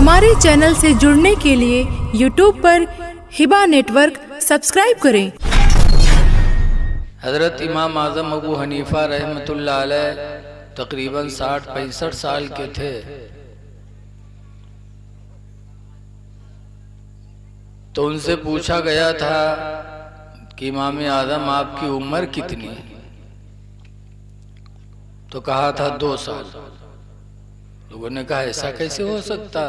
हमारे चैनल से जुड़ने के लिए YouTube पर हिबा नेटवर्क सब्सक्राइब करें। हज़रत इमाम आज़म अबू हनीफ़ा रहमतुल्लाह अलैह तकरीबन 60-65 साल के थे। तो उनसे पूछा गया था कि इमाम आज़म आपकी उम्र कितनी है? तो कहा था 2 साल। लोगों ने कहा ऐसा कैसे हो सकता,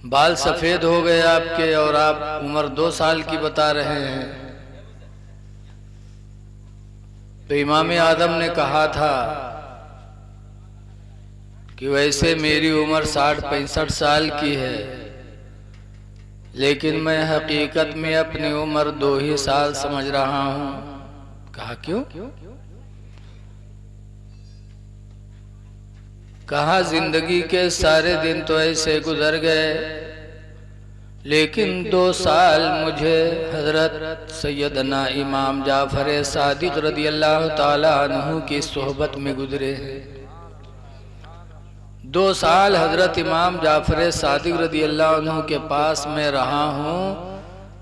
बाल सफेद हो गए आपके और आप उम्र 2 साल की बता रहे हैं। तो इमाम आज़म ने कहा था कि वैसे मेरी उम्र 60-65 साल की है, लेकिन मैं हकीकत में अपनी उम्र 2 ही साल समझ रहा हूं। कहा क्यों? कहा जिंदगी के सारे दिन तो ऐसे गुजर गए, लेकिन 2 साल मुझे हजरत सैयदना इमाम जाफर सादिक रदी अल्लाह ताला अन्हु की सोहबत में गुजरे हैं। 2 साल हजरत इमाम जाफर सादिक रदी अल्लाह अन्हु के पास में रहा हूँ,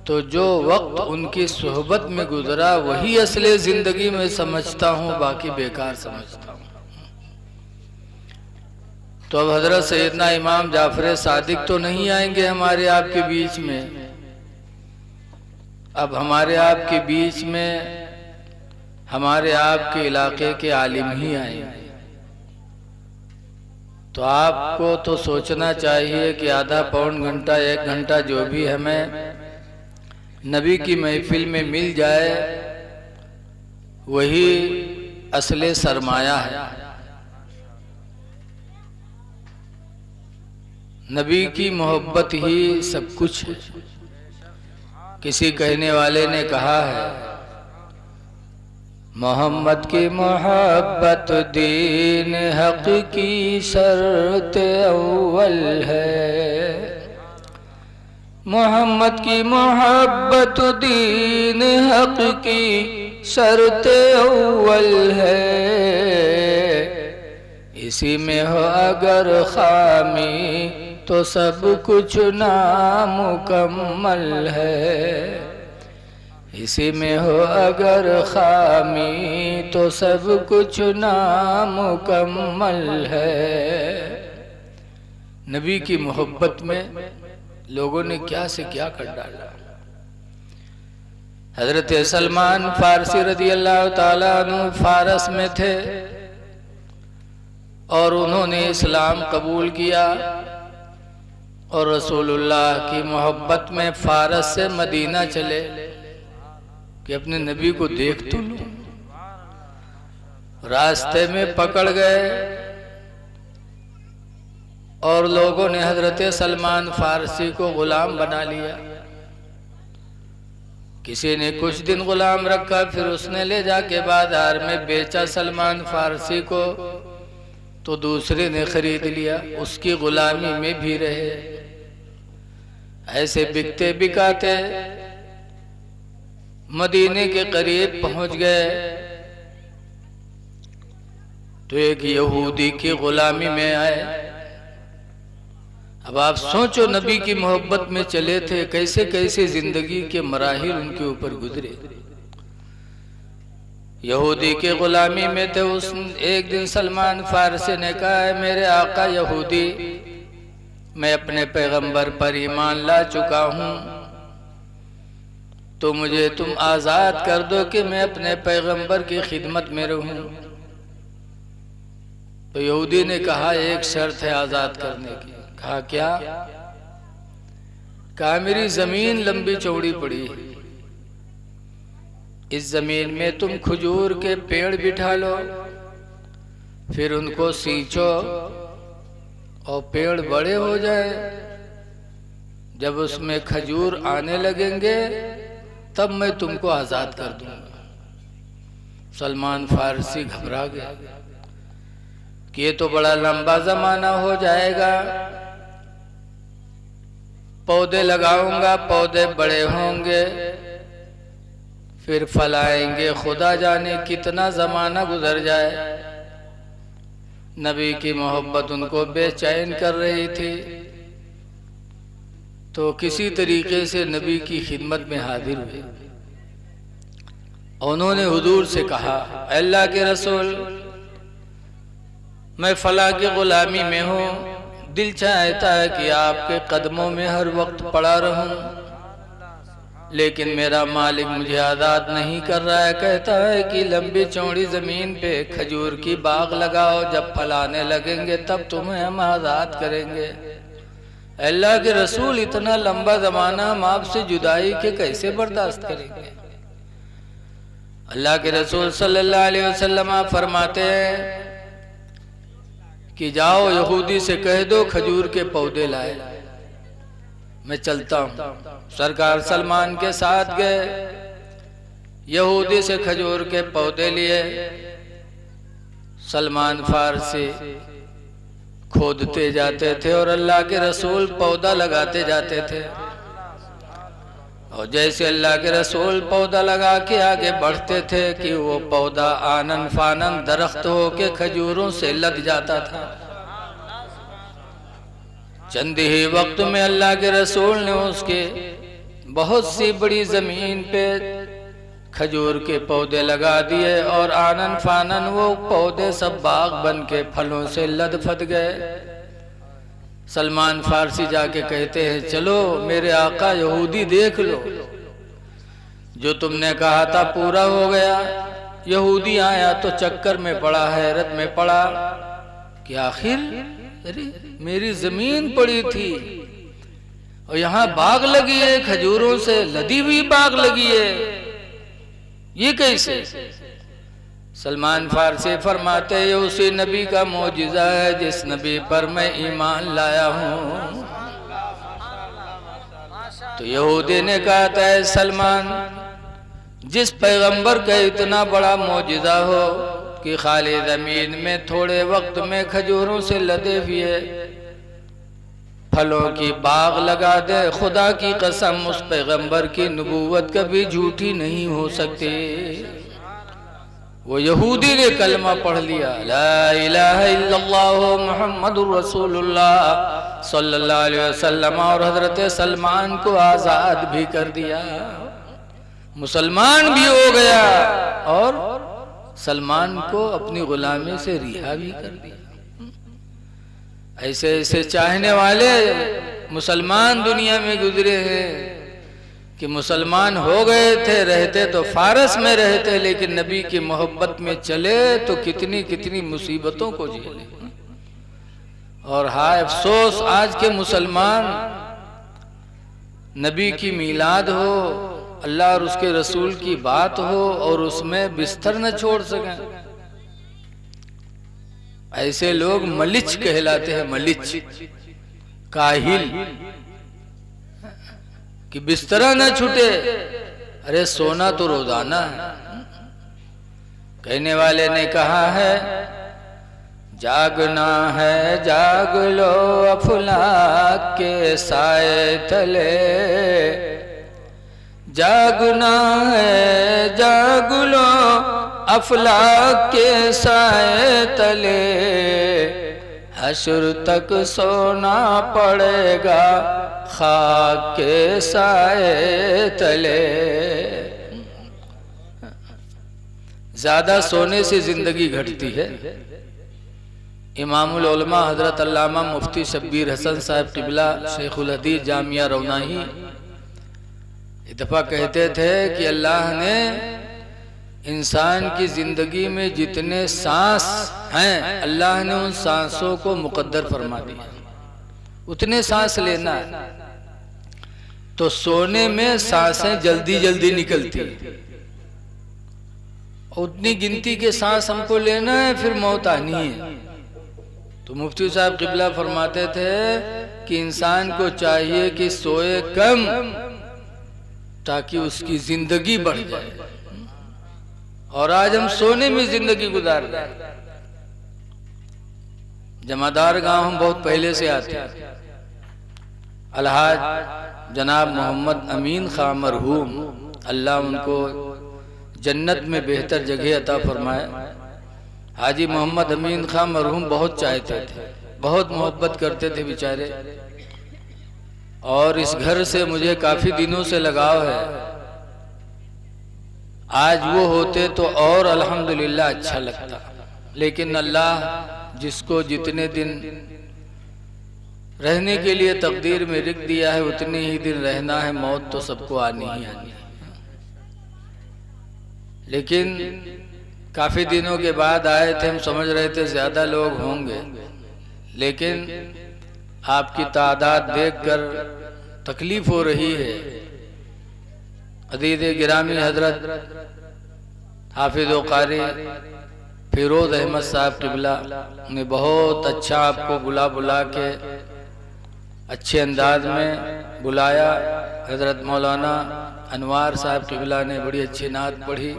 तो जो वक्त उनकी सोहबत में गुजरा वही असली जिंदगी में समझता हूँ, बाकी बेकार समझता हूँ। तो अब हजरत सैयदना इमाम जाफर सादिक तो नहीं आएंगे हमारे आपके बीच में, अब हमारे आपके बीच में हमारे आपके इलाके के आलिम ही आएंगे। तो आपको तो सोचना चाहिए कि आधा पौन घंटा 1 घंटा जो भी हमें नबी की महफिल में मिल जाए वही असले सरमाया है। नबी की मोहब्बत ही सब कुछ है। किसी कहने वाले ने कहा है, मोहम्मद की मोहब्बत दीन हक की शर्त अव्वल है। मोहम्मद की मोहब्बत दीन हक की शर्त अव्वल है। इसी में हो अगर खामी तो सब कुछ नामुकम्मल है। इसी में हो अगर खामी तो सब कुछ नामुकम्मल है। नबी की मोहब्बत में लोगों ने क्या से क्या कर डाला। हजरत सलमान फारसी रदी अल्लाह ताला अन्हु फारस में थे और उन्होंने इस्लाम कबूल किया और रसूलुल्लाह की मोहब्बत में फारस से मदीना चले कि अपने नबी को देख तो लूं। रास्ते में पकड़ गए और लोगों ने हजरत सलमान फारसी को गुलाम बना लिया। किसी ने कुछ दिन गुलाम रखा, फिर उसने ले जाके बाजार में बेचा सलमान फारसी को, तो दूसरे ने खरीद लिया, उसकी गुलामी में भी रहे। ऐसे बिकते बिकाते मदीने के करीब पहुंच गए तो एक यहूदी की गुलामी में आए। अब आप सोचो, नबी की मोहब्बत में चले थे, कैसे कैसे जिंदगी के मराहिल उनके ऊपर गुजरे। यहूदी के गुलामी में थे। उस एक दिन सलमान फारसी ने कहा है, मेरे आका यहूदी, मैं अपने पैगंबर पर ईमान ला चुका हूँ, तो मुझे तुम आज़ाद कर दो कि मैं अपने पैगंबर की खिदमत में रहूं। तो यहूदी ने कहा, एक शर्त है आज़ाद करने की। कहा क्या? कहा मेरी जमीन लंबी चौड़ी पड़ी है, इस जमीन में तुम खजूर के पेड़ बिठा लो, फिर उनको सींचो और पेड़ बड़े हो जाए, जब उसमें खजूर आने लगेंगे तब मैं तुमको आजाद कर दूंगा। सलमान फारसी घबरा गया कि ये तो बड़ा लंबा जमाना हो जाएगा, पौधे लगाऊंगा, पौधे बड़े होंगे, फिर फलाएंगे, खुदा जाने कितना जमाना गुजर जाए। नबी की मोहब्बत उनको बेचैन कर रही थी। तो किसी तरीके से नबी की खिदमत में हाजिर हुए। उन्होंने हुजूर से कहा, अल्लाह के रसूल, मैं फला की गुलामी में हूँ, दिल चाहता है कि आपके कदमों में हर वक्त पड़ा रहूं, लेकिन मेरा मालिक मुझे आज़ाद नहीं कर रहा है। कहता है कि लंबी चौड़ी ज़मीन पे खजूर की बाग लगाओ, जब फलाने लगेंगे तब तुम्हें हम आज़ाद करेंगे। अल्लाह के रसूल, इतना लंबा ज़माना हम आपसे जुदाई के कैसे बर्दाश्त करेंगे? अल्लाह के रसूल सल्लल्लाहु अलैहि वसल्लम फरमाते हैं कि जाओ यहूदी से कह दो खजूर के पौधे लाए, मैं चलता हूँ। सरकार सलमान के साथ गए, यहूदी से खजूर के पौधे लिए। सलमान फारसी खोदते जाते थे और अल्लाह के रसूल पौधा लगाते जाते थे। और जैसे अल्लाह के रसूल पौधा लगा के आगे बढ़ते थे कि वो पौधा आनन फानन दरख्त हो के खजूरों से लद जाता था। चंद ही वक्त में अल्लाह के रसूल ने उसके बहुत सी बड़ी जमीन पे खजूर के पौधे लगा दिए और आनन फानन वो पौधे सब बाग बन के फलों से लदफद गए। सलमान फारसी जाके कहते हैं, चलो मेरे आका यहूदी देख लो, जो तुमने कहा था पूरा हो गया। यहूदी आया तो चक्कर में पड़ा, हैरत में पड़ा कि आखिर अरे मेरी जमीन पड़ी थी और यहाँ बाग लगी है, खजूरों से लदी हुई बाग लगी है, ये कैसे? सलमान फारसी फरमाते, ये उसी नबी का मौजिज़ा है जिस नबी पर मैं ईमान लाया हूँ। तो यहूदी ने कहा था, सलमान, जिस पैगंबर का इतना बड़ा मौजिज़ा हो कि खाली जमीन में थोड़े वक्त में खजूरों से लदे हुए फलों की बाग लगा दे, खुदा की कसम उस पैगंबर की नबूवत कभी झूठी नहीं हो सकती। वो यहूदी ने कलमा पढ़ लिया, ला इलाहा इल्लल्लाह मुहम्मदुर रसूलुल्लाह सल्लल्लाहु अलैहि वसल्लम, और हजरत सलमान को आजाद भी कर दिया, मुसलमान भी हो गया और सलमान को अपनी गुलामी से रिहा भी कर दिया। ऐसे ऐसे चाहने वाले मुसलमान दुनिया में गुजरे हैं कि मुसलमान हो गए थे, रहते तो फारस में रहते, लेकिन नबी की मोहब्बत में चले तो कितनी कितनी मुसीबतों को झेले। और हाय अफसोस, आज के मुसलमान नबी की मीलाद हो, अल्लाह और उसके रसूल की बात हो और उसमें बिस्तर न छोड़ सकें। ऐसे लोग मलिच कहलाते हैं, मलिच, काहिल, कि बिस्तरा न छूटे। अरे सोना तो रोजाना है। कहने वाले ने कहा है, जागना है जाग लो अफलाक के साए तले, जागना है जाग लो अफलाक के साए तले, हश्र तक सोना पड़ेगा खाक के साए तले। ज्यादा सोने से जिंदगी घटती है। इमामुल उलमा हजरत अल्लामा मुफ्ती शब्बीर हसन साहब क़िबला शेखुल हदीस जामिया रौनाही एक दफा कहते थे कि अल्लाह ने इंसान की जिंदगी में जितने सांस हैं, अल्लाह ने उन सांसों को मुकद्दर फरमा दिया, उतने सांस लेना है। तो सोने में सांसें जल्दी जल्दी निकलती, उतनी गिनती के सांस हमको लेना है, फिर मौत आनी है। तो मुफ्ती साहब क़िबला फरमाते थे कि इंसान को चाहिए कि सोए कम ताकि उसकी जिंदगी बढ़ जाए, और आज हम सोने में जिंदगी गुजार रहे हैं। जमादार गांव हम बहुत पहले से आते हैं। अलहाज जनाब मोहम्मद अमीन खां मरहूम, अल्लाह उनको जन्नत में बेहतर जगह अता फरमाए, हाजी मोहम्मद अमीन खां मरहूम बहुत चाहते थे, बहुत मोहब्बत करते थे बेचारे, और इस घर से मुझे काफ़ी दिनों से लगाव है। आज वो होते तो और अल्हम्दुलिल्लाह अच्छा लगता, लेकिन अल्लाह जिसको जितने दिन रहने के लिए तकदीर में लिख दिया है उतने ही दिन रहना है, मौत तो सबको आनी ही आनी है। लेकिन काफ़ी दिनों के बाद आए थे, हम समझ रहे थे ज़्यादा लोग होंगे, लेकिन आपकी तादाद देखकर तकलीफ हो रही है। अदीद गिरामी हजरत हाफिज़ व कारी फिरोज़ अहमद साहब किबला ने बहुत अच्छा आपको बुला बुला के अच्छे अंदाज में बुलाया। हजरत मौलाना अनवार साहब किबला ने बड़ी अच्छी नात पढ़ी।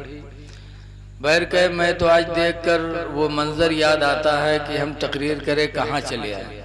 बैर कहे मैं तो आज देखकर वो मंज़र याद आता है कि हम तकरीर करें कहाँ चले आए।